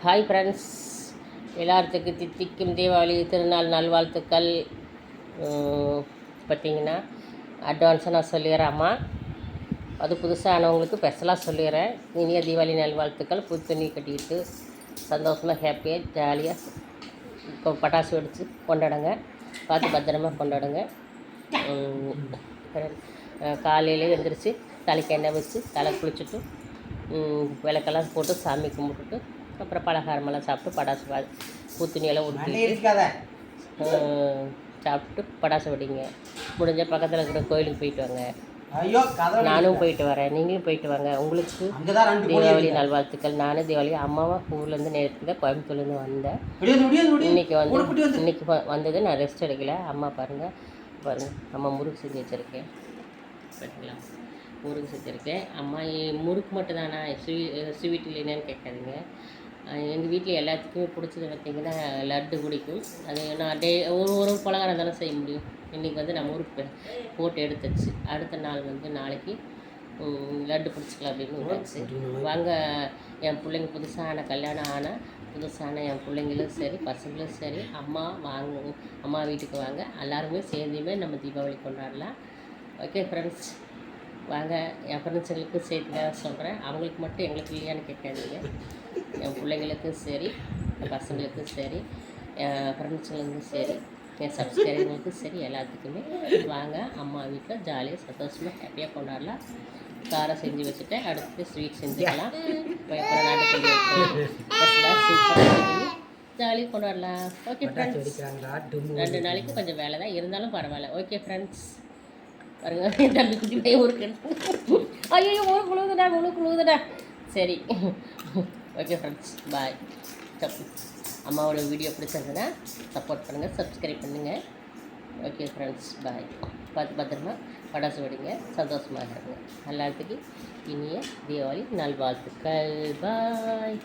Hi friends, எல்லாத்துக்கு தித்திக்கும் தீபாவளி திருநாள் நல்வாழ்த்துக்கள். பார்த்திங்கன்னா அட்வான்ஸாக நான் சொல்லிடுறேம்மா. அது புதுசாக ஆனவங்களுக்கு ஸ்பெஷலாக சொல்லிடுறேன். இனிய தீபாவளி நல்வாழ்த்துக்கள். புது துணி கட்டிக்கிட்டு சந்தோஷமாக ஹாப்பியாக ஜாலியாக இப்போ பட்டாசு வெடித்து கொண்டாடுங்க. பார்த்து பத்திரமா கொண்டாடுங்க. காலையிலே எழுந்திரிச்சு தலைக்கு எண்ணெய் வச்சு தலை குளிச்சுட்டு விளக்கெல்லாம் போட்டு சாமி கும்பிட்டுட்டு அப்புறம் பலகாரமெல்லாம் சாப்பிட்டு பட்டாசு பூத்துணியெல்லாம் உடுத்திட்டு சாப்பிட்டு பட்டாசு வெடிங்க. முடிஞ்ச பக்கத்தில் இருக்கிற கோயிலுக்கு போயிட்டு வாங்க. நானும் போயிட்டு வரேன், நீங்களும் போயிட்டு வாங்க. உங்களுக்கு தீபாவளி நல்வாழ்த்துக்கள். நானும் தீபாவளி அம்மாவும் ஊர்லேருந்து நேரத்தில் தான் கோயம்புத்தூர்லேருந்து வந்தேன். இன்றைக்கி வந்தது நான் ரெஸ்ட் எடுக்கலை. அம்மா பாருங்கள் அம்மா முறுக்கு செஞ்சு வச்சுருக்கேன். பார்த்தீங்களா, முறுக்கு செஞ்சுருக்கேன். அம்மா முறுக்கு மட்டும் தானா, ஸ்வீட் இல்லைன்னு கேட்காதீங்க. எங்கள் வீட்டில் எல்லாத்துக்குமே பிடிச்சது பார்த்திங்கன்னா லட்டு பிடிக்கும். அது நான் ஒரு பலகாரம் தானே செய்ய முடியும். இன்றைக்கி நான் முறுக்கு போட்டு எடுத்துச்சு. அடுத்த நாள் நாளைக்கு லட்டு பிடிச்சிக்கலாம் அப்படின்னு விட்டாச்சு. வாங்க, என் பிள்ளைங்க புதுசான கல்யாணம் ஆனால் புதுசான என் பிள்ளைங்களும் சரி பசங்களும் சரி அம்மா வீட்டுக்கு வாங்க. எல்லாருமே சேர்ந்துமே நம்ம தீபாவளி கொண்டாடலாம். ஓகே ஃப்ரெண்ட்ஸ், வாங்க. என் ஃப்ரெண்ட்ஸுங்களுக்கும் சேர்த்து தான் சொல்கிறேன். அவங்களுக்கு மட்டும் எங்களுக்கு இல்லையான்னு கேட்காதீங்க. என் பிள்ளைங்களுக்கும் சரி என் பசங்களுக்கும் சரி என் ஃப்ரெண்ட்ஸுங்களுக்கும் சரி என் சப்ஸ்கிரைபர்களுக்கும் சரி எல்லாத்துக்குமே வாங்க. அம்மா வீட்டில் ஜாலியாக சந்தோஷமாக ஹாப்பியாக கொண்டாடலாம். காரம் செஞ்சு வச்சுட்டேன், அடுத்து ஸ்வீட் செஞ்சுக்கலாம். அப்புறம் நாட்டுக்கல்லி சூப்பராக ஜாலியாக கொண்டாடலாம். ஓகே ஃப்ரெண்ட்ஸ், 2 நாளைக்கு கொஞ்சம் வேலை தான் இருந்தாலும் பரவாயில்ல. ஓகே ஃப்ரெண்ட்ஸ், பாருங்க தம்பி குட்டி பையன் ஊருக்கு ஐயோ ஊருக்கு உழுகுதுடா. சரி, ஓகே ஃப்ரெண்ட்ஸ், பாய். அம்மாவோட வீடியோ பிடிச்சிருந்ததுன்னா சப்போர்ட் பண்ணுங்கள், சப்ஸ்கிரைப் பண்ணுங்கள். ஓகே ஃப்ரெண்ட்ஸ், பாய். பார்த்து பத்திரமா படாசு வெடிங்க, சந்தோஷமாக இருங்க. எல்லாத்துக்கும் இனிய தீபாவளி நல்வாழ்த்துக்கள். பாய்.